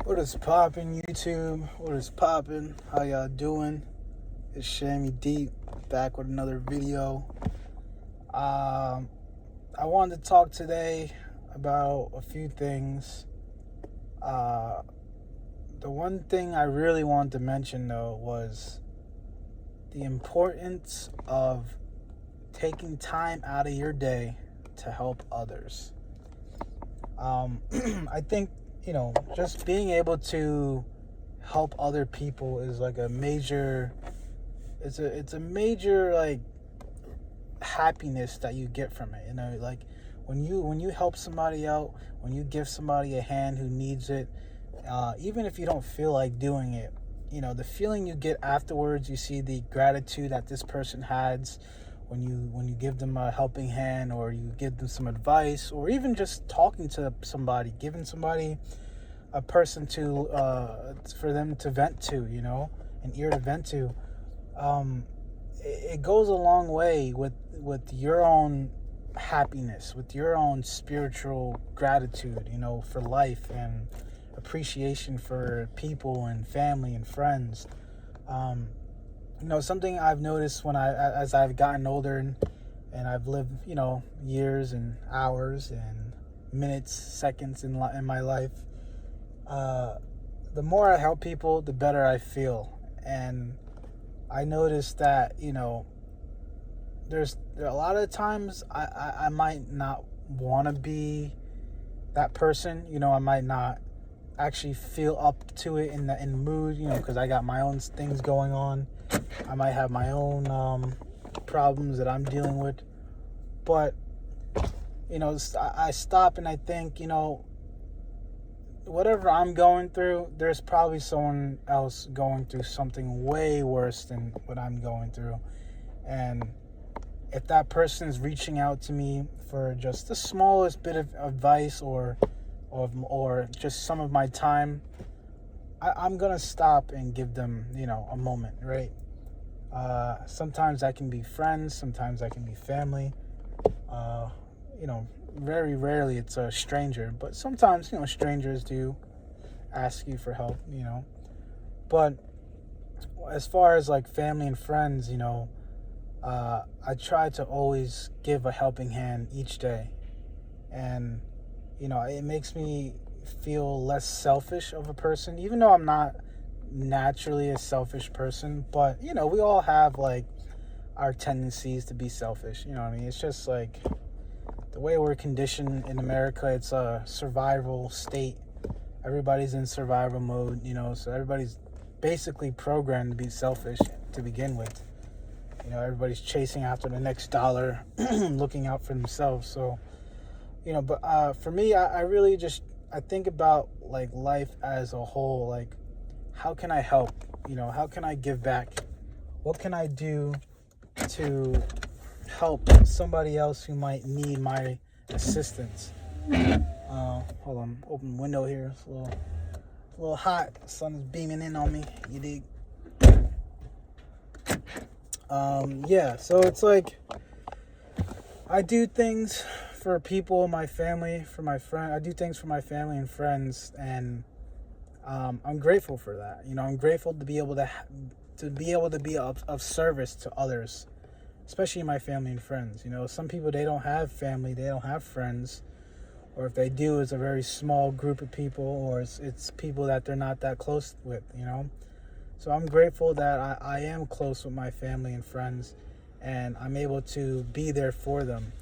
What is poppin', YouTube? What is poppin'? How y'all doing? It's Shammy Deep back with another video. I wanted to talk today about a few things. Uh, the one thing I really wanted to mention though was the importance of taking time out of your day to help others. I think just being able to help other people is like a major. It's a major like happiness that you get from it. Like when you help somebody out, when you give somebody a hand who needs it, even if you don't feel like doing it, the feeling you get afterwards. You see the gratitude that this person has when you give them a helping hand, or you give them some advice, or even just talking to somebody, giving somebody a person to for them to vent to, an ear to vent to. It goes a long way with your own happiness, with your own spiritual gratitude, for life, and appreciation for people and family and friends. Something I've noticed as I've gotten older and I've lived, years and hours and minutes, seconds in my life. The more I help people, the better I feel. And I noticed that, there are a lot of times I might not want to be that person. I might not actually feel up to it in the mood, because I got my own things going on. I might have my own problems that I'm dealing with. But, I stop and I think, whatever I'm going through, there's probably someone else going through something way worse than what I'm going through. And if that person is reaching out to me for just the smallest bit of advice or just some of my time, I'm going to stop and give them, a moment, right? Sometimes that can be friends, sometimes that can be family. Very rarely it's a stranger, but sometimes, strangers do ask you for help, But as far as like family and friends, I try to always give a helping hand each day. And, it makes me feel less selfish of a person, even though I'm not naturally a selfish person. But, we all have like our tendencies to be selfish. You know what I mean? It's just like the way we're conditioned in America. It's a survival state. Everybody's in survival mode, so everybody's basically programmed to be selfish to begin with. Everybody's chasing after the next dollar, looking out for themselves. So, but for me, I really I think about like life as a whole. Like, how can I help? How can I give back? What can I do to help somebody else who might need my assistance? Hold on, open window here. It's a little hot. The sun is beaming in on me. You dig? Yeah. So it's like I do things for people, my family, for my friend. I do things for my family and friends, and I'm grateful for that. I'm grateful to be able to be of service to others, especially my family and friends. Some people, they don't have family, they don't have friends, or if they do, it's a very small group of people, or it's people that they're not that close with. So I'm grateful that I am close with my family and friends, and I'm able to be there for them,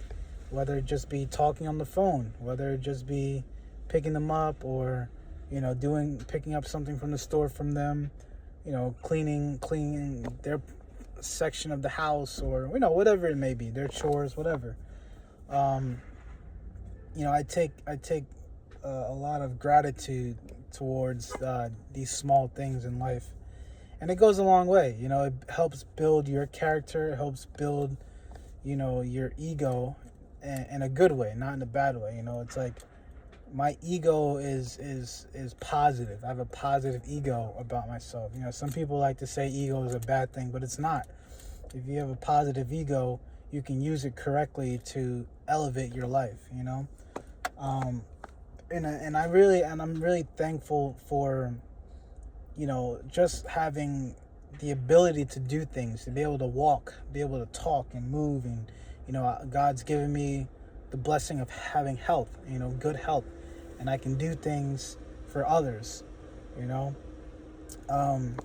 whether it just be talking on the phone, whether it just be picking them up, or picking up something from the store from them, cleaning their section of the house, or whatever it may be, their chores, whatever. I take a lot of gratitude towards these small things in life, and it goes a long way. It helps build your character. It helps build your ego in a good way, not in a bad way. It's like my ego is positive. I have a positive ego about myself. Some people like to say ego is a bad thing, but it's not. If you have a positive ego, you can use it correctly to elevate your life. and I'm really thankful for, just having the ability to do things, to be able to walk, be able to talk and move, and God's given me the blessing of having health, good health, and I can do things for others, you know. Um,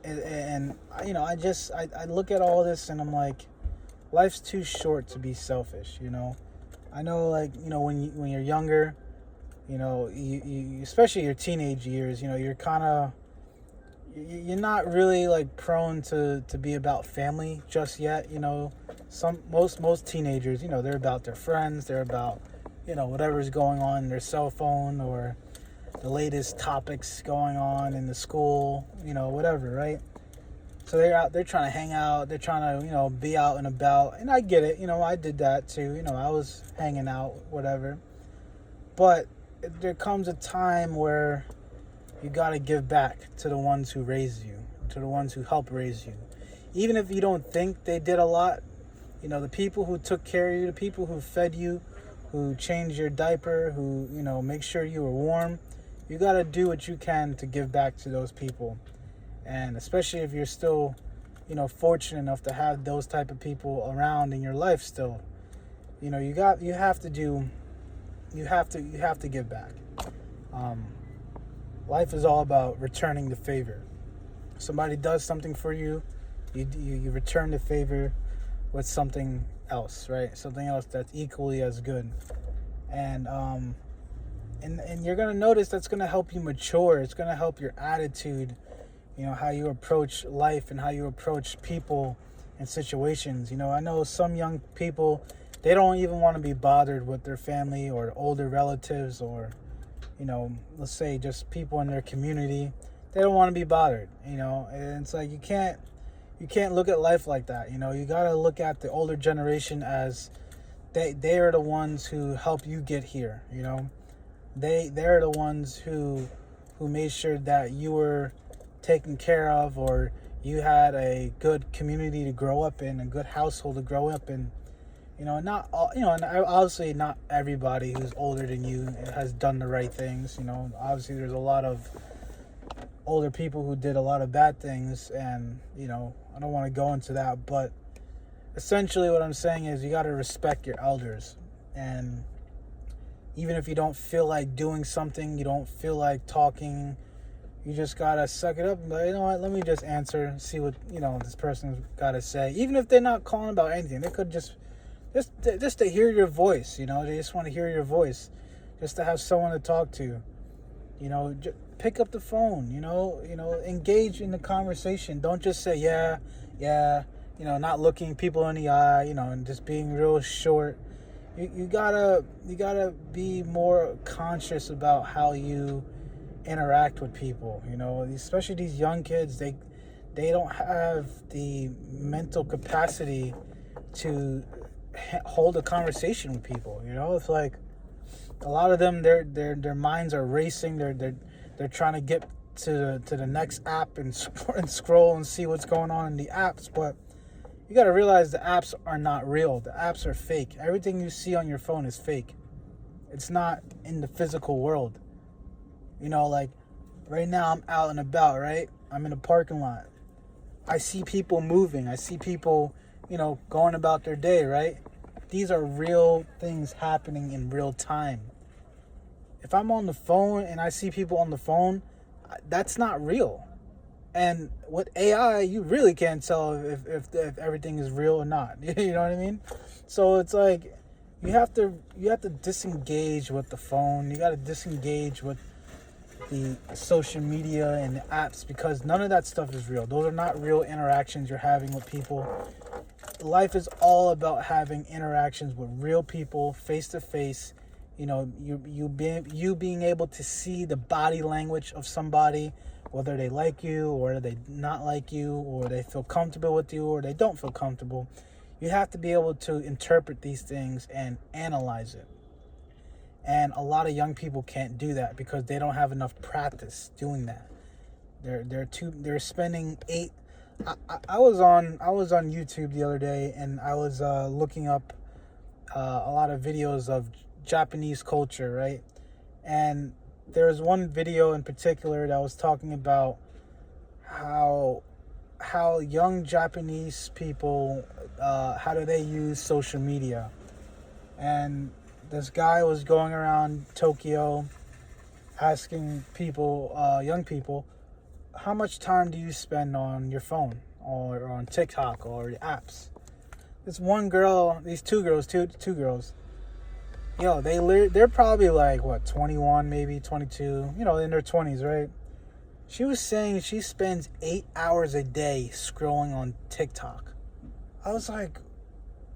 and I look at all this and I'm like, life's too short to be selfish, I know, like, when you're younger, you especially your teenage years, you're not really like prone to be about family just yet. Most teenagers, they're about their friends, they're about whatever's going on in their cell phone, or the latest topics going on in the school, whatever, right? So they're trying to hang out, they're trying to be out and about, and I get it. I did that too. I was hanging out, whatever. But there comes a time where you got to give back to the ones who raised you, to the ones who helped raise you. Even if you don't think they did a lot, the people who took care of you, the people who fed you, who changed your diaper, who, make sure you were warm, you got to do what you can to give back to those people. And especially if you're still, fortunate enough to have those type of people around in your life still, you have to give back. Life is all about returning the favor. Somebody does something for you, you return the favor with something else, right? Something else that's equally as good. And you're gonna notice that's gonna help you mature. It's gonna help your attitude, how you approach life and how you approach people and situations. I know some young people, they don't even want to be bothered with their family or older relatives, or let's say just people in their community. They don't want to be bothered, and it's like you can't look at life like that. You got to look at the older generation as they are the ones who help you get here. They're the ones who made sure that you were taken care of, or you had a good community to grow up in, a good household to grow up in. Not all, and obviously not everybody who's older than you has done the right things. Obviously there's a lot of older people who did a lot of bad things, and, I don't want to go into that, but essentially what I'm saying is you got to respect your elders. And even if you don't feel like doing something, you don't feel like talking, you just got to suck it up and be like, you know what, let me just answer, see what, this person's got to say. Even if they're not calling about anything, they could just to hear your voice, they just want to hear your voice, just to have someone to talk to, pick up the phone, engage in the conversation. Don't just say, yeah, not looking people in the eye, and just being real short. You gotta be more conscious about how you interact with people, especially these young kids. They don't have the mental capacity to hold a conversation with people. It's like a lot of them, their minds are racing. They're trying to get to the next app and scroll and see what's going on in the apps. But you got to realize the apps are not real. The apps are fake. Everything you see on your phone is fake. It's not in the physical world. Like right now I'm out and about, right? I'm in a parking lot. I see people moving. I see people, going about their day, right? These are real things happening in real time. If I'm on the phone and I see people on the phone, that's not real. And with AI, you really can't tell if everything is real or not. You know what I mean? So it's like you have to disengage with the phone. You got to disengage with the social media and the apps, because none of that stuff is real. Those are not real interactions you're having with people. Life is all about having interactions with real people, face to face. You being able to see the body language of somebody, whether they like you or they not like you, or they feel comfortable with you or they don't feel comfortable. You have to be able to interpret these things and analyze it. And a lot of young people can't do that because they don't have enough practice doing that. They're spending I was on YouTube the other day, and I was looking up a lot of videos of Japanese culture, right? And there was one video in particular that was talking about how young Japanese people, how do they use social media. And this guy was going around Tokyo asking people, young people, how much time do you spend on your phone or on TikTok or the apps? This one girl, these two girls, they're probably like, 21, maybe 22, in their 20s, right? She was saying she spends 8 hours a day scrolling on TikTok. I was like,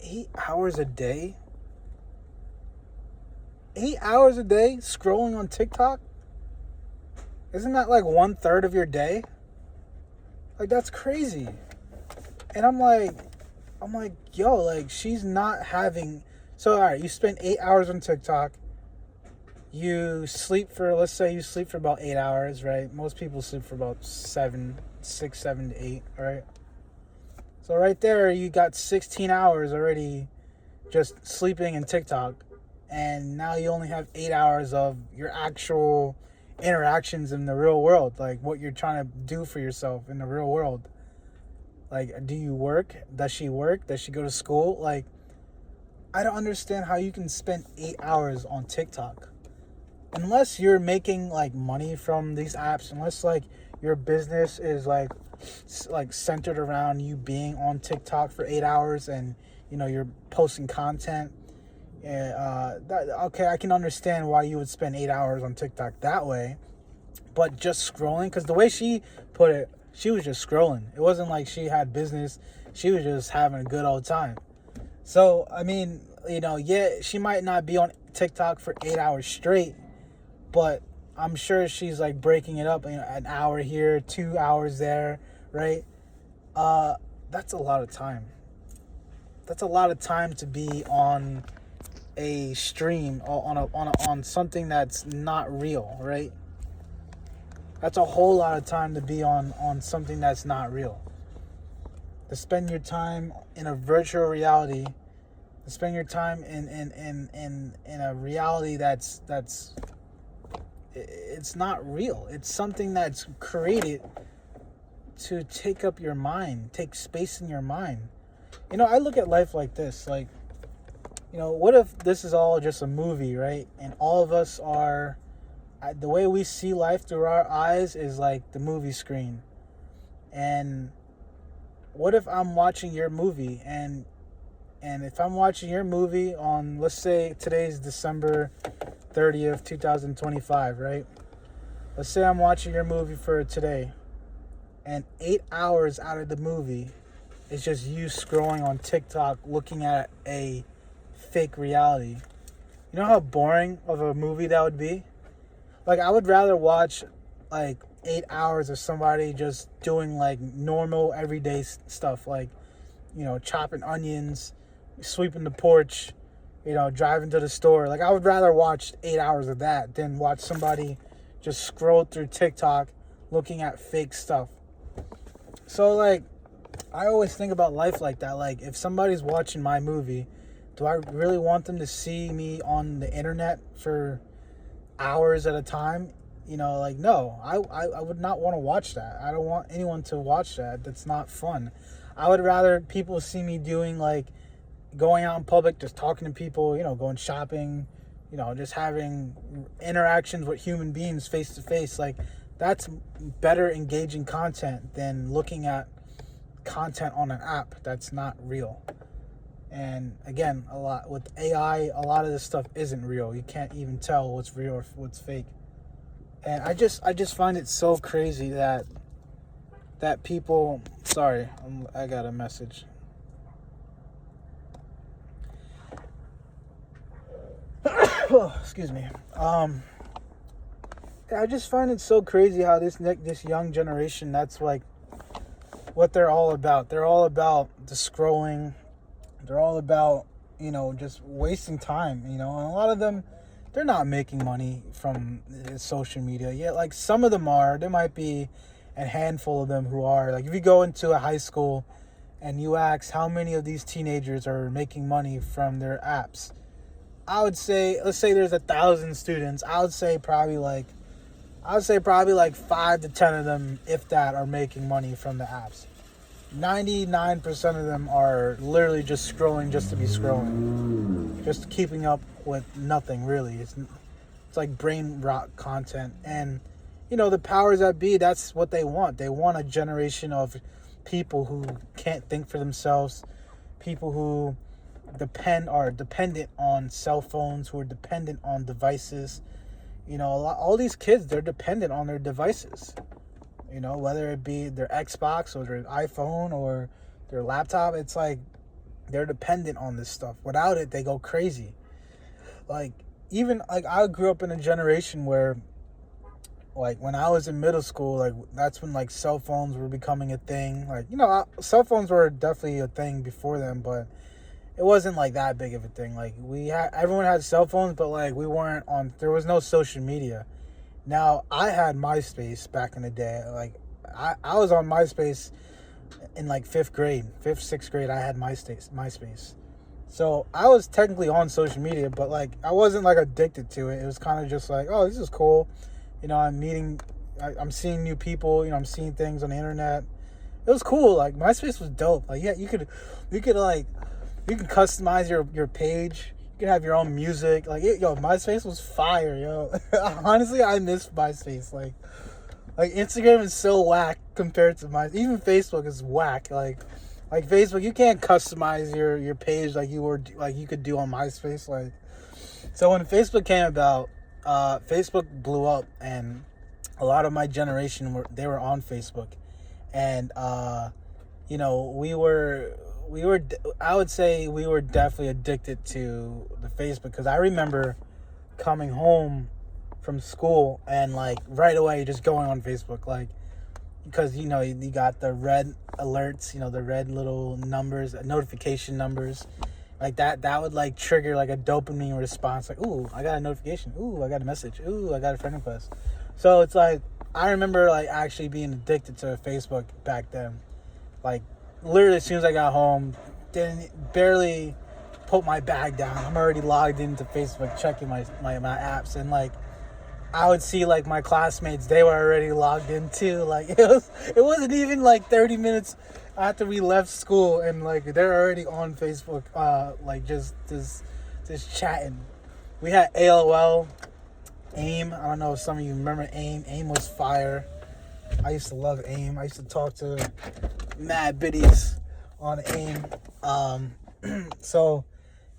8 hours a day? 8 hours a day scrolling on TikTok? Isn't that like 1/3 of your day? Like, that's crazy. And I'm like, yo, like, she's not having... So, all right, you spend 8 hours on TikTok. You sleep for, let's say you sleep for about 8 hours, right? Most people sleep for about 7 to 8, right? So right there, you got 16 hours already just sleeping in TikTok. And now you only have 8 hours of your actual interactions in the real world. Like, what you're trying to do for yourself in the real world. Like, do you work? Does she work? Does she go to school? Like, I don't understand how you can spend 8 hours on TikTok. Unless you're making like money from these apps, unless like your business is like centered around you being on TikTok for 8 hours and you're posting content. Okay, I can understand why you would spend 8 hours on TikTok that way. But just scrolling, because the way she put it, she was just scrolling. It wasn't like she had business. She was just having a good old time. So, I mean, she might not be on TikTok for 8 hours straight, but I'm sure she's like breaking it up, an hour here, 2 hours there, right? That's a lot of time. That's a lot of time to be on a stream, on something that's not real, right? That's a whole lot of time to be on something that's not real. To spend your time in a virtual reality, to spend your time in a reality that's it's not real. It's something that's created to take up your mind, take space in your mind. I look at life like this, like, what if this is all just a movie, right? And all of us are, the way we see life through our eyes is like the movie screen. And what if I'm watching your movie, and if I'm watching your movie on, let's say today's December 30th, 2025, right? Let's say I'm watching your movie for today, and 8 hours out of the movie is just you scrolling on TikTok looking at a fake reality. You know how boring of a movie that would be? Like, I would rather watch like 8 hours of somebody just doing like normal everyday stuff, like, chopping onions, sweeping the porch, driving to the store. Like, I would rather watch 8 hours of that than watch somebody just scroll through TikTok looking at fake stuff. So, like, I always think about life like that. Like, if somebody's watching my movie, do I really want them to see me on the internet for hours at a time? Like, no, I would not want to watch that. I don't want anyone to watch that. That's not fun. I would rather people see me doing, like, going out in public, just talking to people, going shopping, just having interactions with human beings face to face. Like, that's better engaging content than looking at content on an app that's not real. And again, a lot with AI, a lot of this stuff isn't real. You can't even tell what's real or what's fake. And I just find it so crazy that people... Sorry, I got a message. Excuse me. I just find it so crazy how this young generation, that's like what they're all about. They're all about the scrolling. They're all about, just wasting time, and a lot of them, they're not making money from social media yet. Like, some of them are. There might be a handful of them who are. Like, if you go into a high school and you ask how many of these teenagers are making money from their apps, I would say, let's say there's 1,000 students. I would say probably like 5 to 10 of them, if that, are making money from the apps. 99% of them are literally just scrolling just to be scrolling, just keeping up with nothing really. It's like brain rot content. And the powers that be, that's what they want. They want a generation of people who can't think for themselves, people who are dependent on cell phones, who are dependent on devices. All these kids, they're dependent on their devices. Whether it be their Xbox or their iPhone or their laptop, it's like they're dependent on this stuff. Without it, they go crazy. Like, even, like, I grew up in a generation where, like, when I was in middle school, like, that's when, like, cell phones were becoming a thing. Like, cell phones were definitely a thing before them, but it wasn't, like, that big of a thing. Like, everyone had cell phones, but, like, there was no social media. Now, I had MySpace back in the day. Like, I was on MySpace in, like, 5th, 6th grade. I had MySpace. So, I was technically on social media, but, like, I wasn't, like, addicted to it. It was kind of just like, oh, this is cool. I'm seeing new people. I'm seeing things on the internet. It was cool. Like, MySpace was dope. Like, yeah, you can customize your page. You can have your own music. Like, MySpace was fire, yo. Honestly, I miss MySpace. Like Instagram is so whack compared to even Facebook is whack. Like Facebook, you can't customize your page like you could do on MySpace. Like, so when Facebook came about, Facebook blew up, and a lot of my generation were on Facebook, and I would say we were definitely addicted to the Facebook, because I remember coming home from school and, like, right away just going on Facebook, like, because you got the red alerts, the red little numbers, notification numbers, like that would, like, trigger, like, a dopamine response, like, ooh, I got a notification, ooh, I got a message, ooh, I got a friend request. So it's like, I remember, like, actually being addicted to Facebook back then. Like, literally as soon as I got home, didn't barely put my bag down, I'm already logged into Facebook checking my apps, and, like, I would see, like, my classmates, they were already logged in too. Like, it wasn't even like 30 minutes after we left school, and, like, they're already on Facebook, like, just chatting. We had AOL, AIM. I don't know if some of you remember AIM. AIM was fire. I used to love AIM. I used to talk to mad biddies on AIM. So,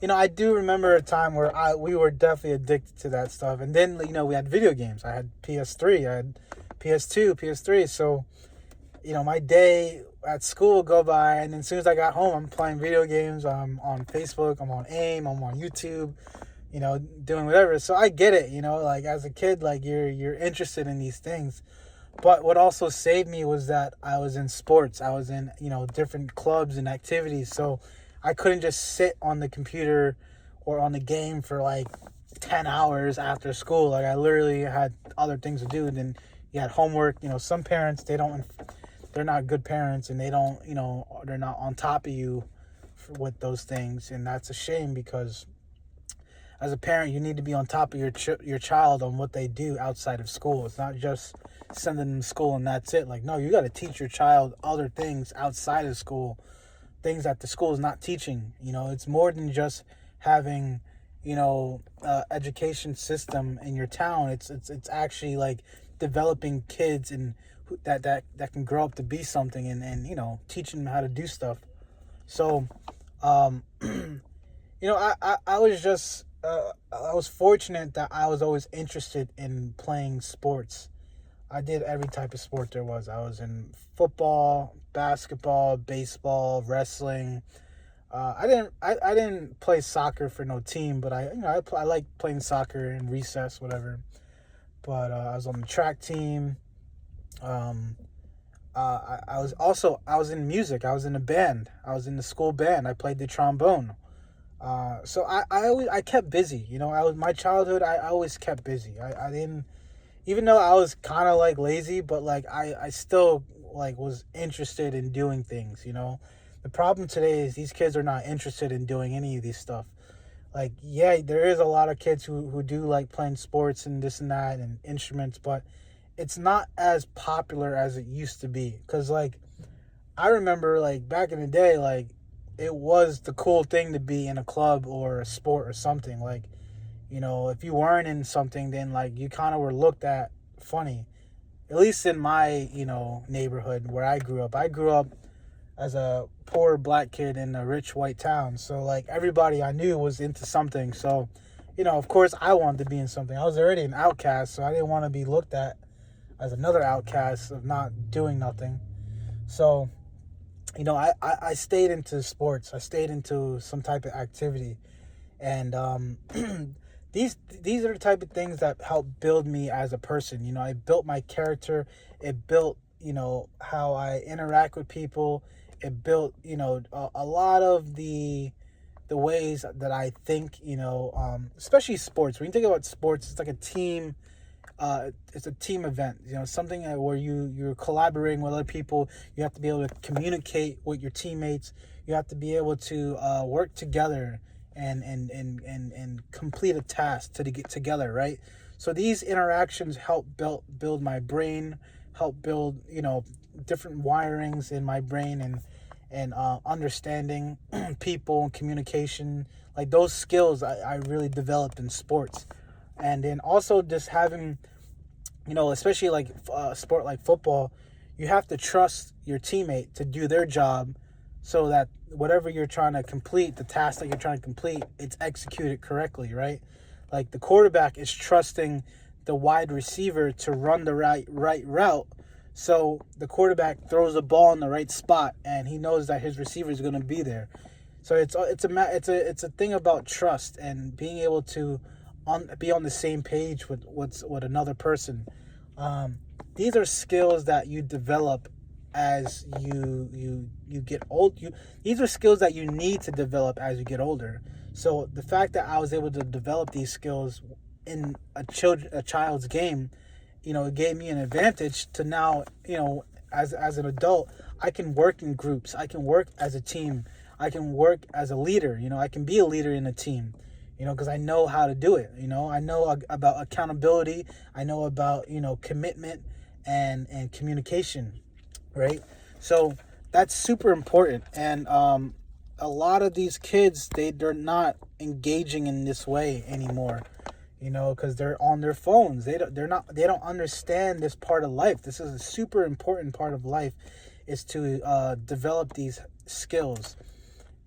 I do remember a time where we were definitely addicted to that stuff. And then, we had video games. I had PS3, I had PS2, PS3. So, my day at school would go by, and then as soon as I got home, I'm playing video games. I'm on Facebook, I'm on AIM, I'm on YouTube, doing whatever. So I get it, like, as a kid, like, you're interested in these things. But what also saved me was that I was in sports. I was in, different clubs and activities. So I couldn't just sit on the computer or on the game for, like, 10 hours after school. Like, I literally had other things to do. And then you had homework. Some parents, they're not good parents, and they don't, they're not on top of you with those things. And that's a shame, because as a parent, you need to be on top of your child on what they do outside of school. It's not just sending them to school and that's it. Like, no, you got to teach your child other things outside of school, things that the school is not teaching. It's more than just having, education system in your town. It's actually, like, developing kids and that can grow up to be something, and teaching them how to do stuff. So, I was fortunate that I was always interested in playing sports. I did every type of sport there was. I was in football, basketball, baseball, wrestling. I didn't play soccer for no team, but I like playing soccer in recess, whatever. But I was on the track team. I was in music. I was in a band. I was in the school band. I played the trombone. So I kept busy. My childhood, I always kept busy. I didn't, even though I was kind of, like, lazy, but, like, I still, like, was interested in doing things. The problem today is these kids are not interested in doing any of these stuff. Like, yeah, there is a lot of kids who do like playing sports and this and that and instruments, but it's not as popular as it used to be. Because, like, I remember, like, back in the day, like, it was the cool thing to be in a club or a sport or something. Like, if you weren't in something, then, like, you kind of were looked at funny. At least in my, neighborhood where I grew up. I grew up as a poor black kid in a rich white town. So, like, everybody I knew was into something. So, of course, I wanted to be in something. I was already an outcast, so I didn't want to be looked at as another outcast of not doing nothing. So, I stayed into sports. I stayed into some type of activity. And these are the type of things that help build me as a person. I built my character. It built, how I interact with people. It built, a lot of the ways that I think, especially sports. When you think about sports, it's like a team. It's a team event, something where you're collaborating with other people. You have to be able to communicate with your teammates. You have to be able to work together and complete a task to get together, right? So these interactions help build my brain, help build different wirings in my brain, and understanding people and communication. Like, those skills I really developed in sports. And then also just having, especially like a sport like football, you have to trust your teammate to do their job so that whatever you're trying to complete, the task that you're trying to complete, it's executed correctly, right? Like, the quarterback is trusting the wide receiver to run the right route. So the quarterback throws the ball in the right spot, and he knows that his receiver is going to be there. So it's a thing about trust and being able to be on the same page with another person. These are skills that you develop as you get old. These are skills that you need to develop as you get older. So the fact that I was able to develop these skills in a child's game, it gave me an advantage to now, as an adult, I can work in groups. I can work as a team. I can work as a leader. I can be a leader in a team, because I know how to do it. I know about accountability. I know about, commitment and communication, right? So that's super important. And a lot of these kids, they're not engaging in this way anymore, because they're on their phones. They don't understand this part of life. This is a super important part of life, is to develop these skills.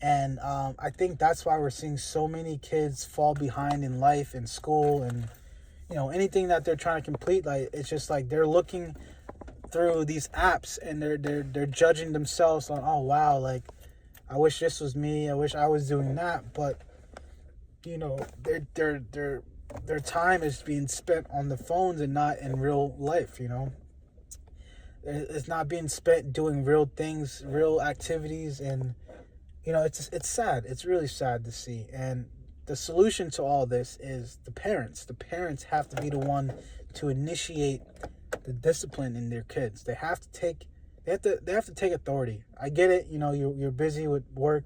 And I think that's why we're seeing so many kids fall behind in life, in school, and anything that they're trying to complete. Like, it's just like they're looking through these apps and they're judging themselves on, oh wow, like, I wish this was me. I wish I was doing that. But their time is being spent on the phones and not in real life. It's not being spent doing real things, real activities, and it's sad. It's really sad to see. And the solution to all this is the parents. The parents have to be the one to initiate the discipline in their kids. They have to take authority. I get it. You're busy with work.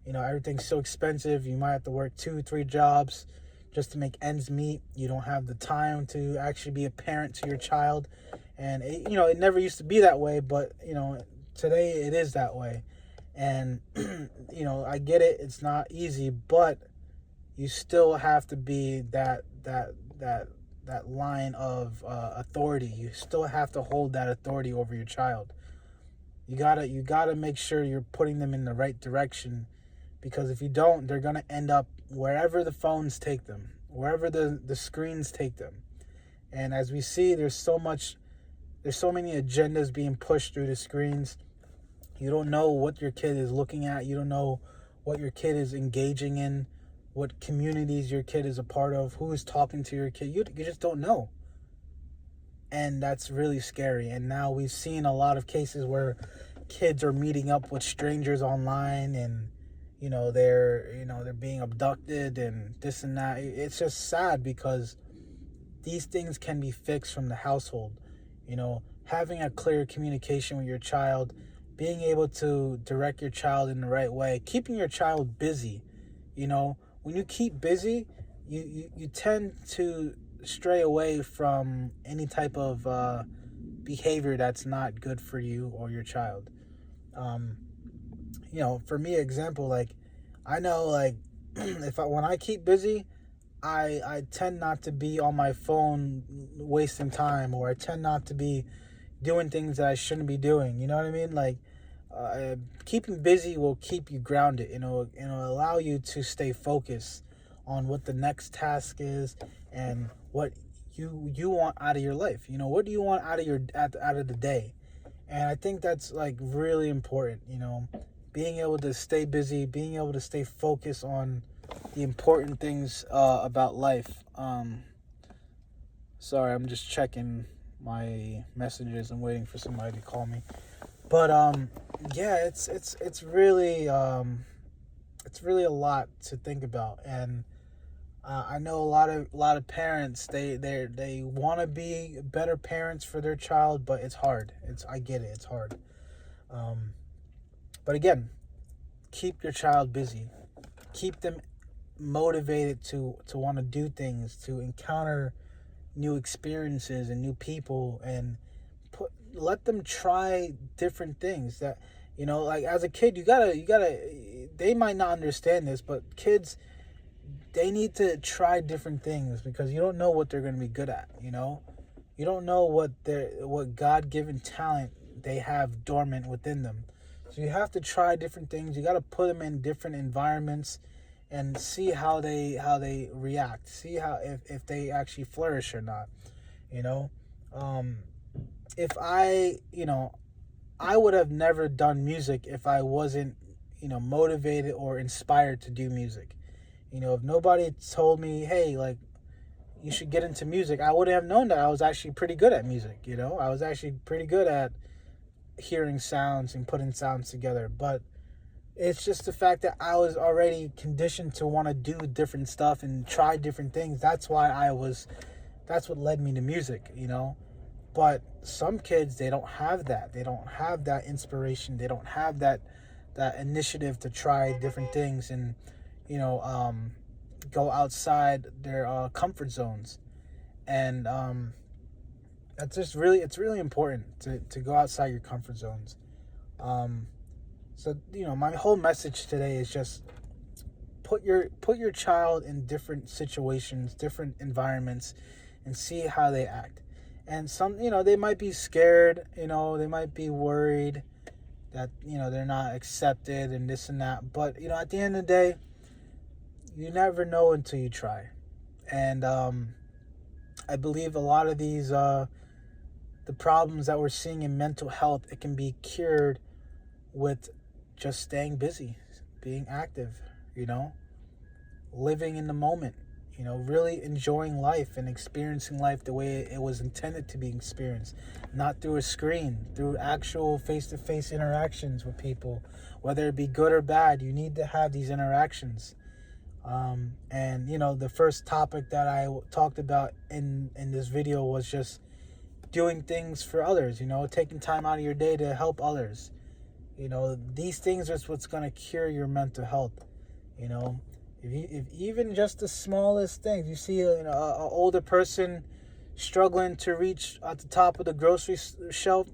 Everything's so expensive. You might have to work 2-3 jobs just to make ends meet. You don't have the time to actually be a parent to your child. And it never used to be that way, but today it is that way. And I get it. It's not easy, but you still have to be that line of authority. You still have to hold that authority over your child. You gotta make sure you're putting them in the right direction, because if you don't, they're gonna end up wherever the phones take them, wherever the screens take them. And as we see, there's so many agendas being pushed through the screens. You don't know what your kid is looking at. You don't know what your kid is engaging in, what communities your kid is a part of, who is talking to your kid. You just don't know. And that's really scary. And now we've seen a lot of cases where kids are meeting up with strangers online, and they're being abducted and this and that. It's just sad, because these things can be fixed from the household. Having a clear communication with your child, being able to direct your child in the right way, keeping your child busy, when you keep busy, you tend to stray away from any type of behavior that's not good for you or your child. Um, for me, example, like, I know, like, if I when I keep busy, I tend not to be on my phone wasting time, or I tend not to be doing things that I shouldn't be doing. You know what I mean? Like, keeping busy will keep you grounded. It'll allow you to stay focused on what the next task is and what you want out of your life. What do you want out of out of the day? And I think that's like really important. Being able to stay busy, being able to stay focused on the important things about life. Sorry, I'm just checking my messages and waiting for somebody to call me. But yeah, it's really a lot to think about. And I know a lot of parents, they want to be better parents for their child, but it's hard. I get it, it's hard. But again, keep your child busy. Keep them motivated to want to do things, to encounter new experiences and new people, and let them try different things. That, like, as a kid, you gotta they might not understand this, but kids, they need to try different things, because you don't know what they're going to be good at. You don't know what God-given talent they have dormant within them. So you have to try different things. You got to put them in different environments and see how they react. See how if they actually flourish or not. If I would have never done music if I wasn't, motivated or inspired to do music. If nobody told me, hey, like, you should get into music, I wouldn't have known that I was actually pretty good at music. I was actually pretty good at hearing sounds and putting sounds together. But it's just the fact that I was already conditioned to want to do different stuff and try different things. That's what led me to music. But some kids, they don't have that. They don't have that inspiration. They don't have that initiative to try different things and, go outside their comfort zones. And it's really important to go outside your comfort zones. So, my whole message today is just put your child in different situations, different environments, and see how they act. And some, they might be scared, they might be worried that, they're not accepted and this and that. But, at the end of the day, you never know until you try. And I believe a lot of these, the problems that we're seeing in mental health, it can be cured with just staying busy, being active, living in the moment, really enjoying life and experiencing life the way it was intended to be experienced, not through a screen, through actual face-to-face interactions with people, whether it be good or bad. You need to have these interactions. And the first topic that I talked about in this video was just doing things for others, taking time out of your day to help others. These things are what's going to cure your mental health. If even just the smallest things, you see an older person struggling to reach at the top of the grocery shelf,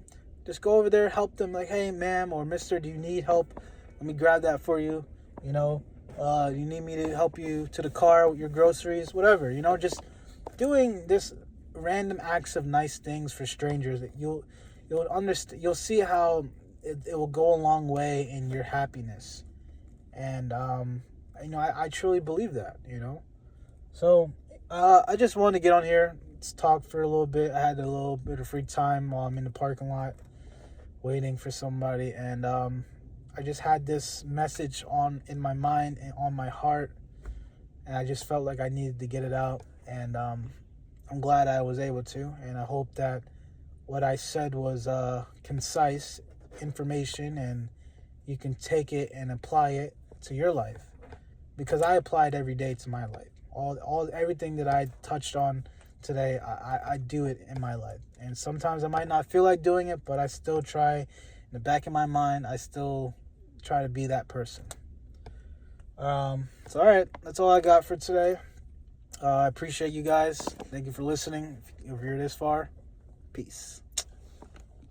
just go over there, help them, like, hey, ma'am or mister, do you need help? Let me grab that for you. You need me to help you to the car with your groceries, whatever. Just doing this random acts of nice things for strangers, that you'll understand. You'll see how it will go a long way in your happiness. And I truly believe that. So I just wanted to get on here, let's talk for a little bit. I had a little bit of free time while I'm in the parking lot waiting for somebody, and I just had this message in my mind and on my heart, and I just felt like I needed to get it out. And I'm glad I was able to, and I hope that what I said was concise information, and you can take it and apply it to your life, because I apply it every day to my life. Everything that I touched on today, I do it in my life. And sometimes I might not feel like doing it, but I still try. In the back of my mind, I still try to be that person. So, all right, that's all I got for today. I appreciate you guys. Thank you for listening. If you're this far, peace.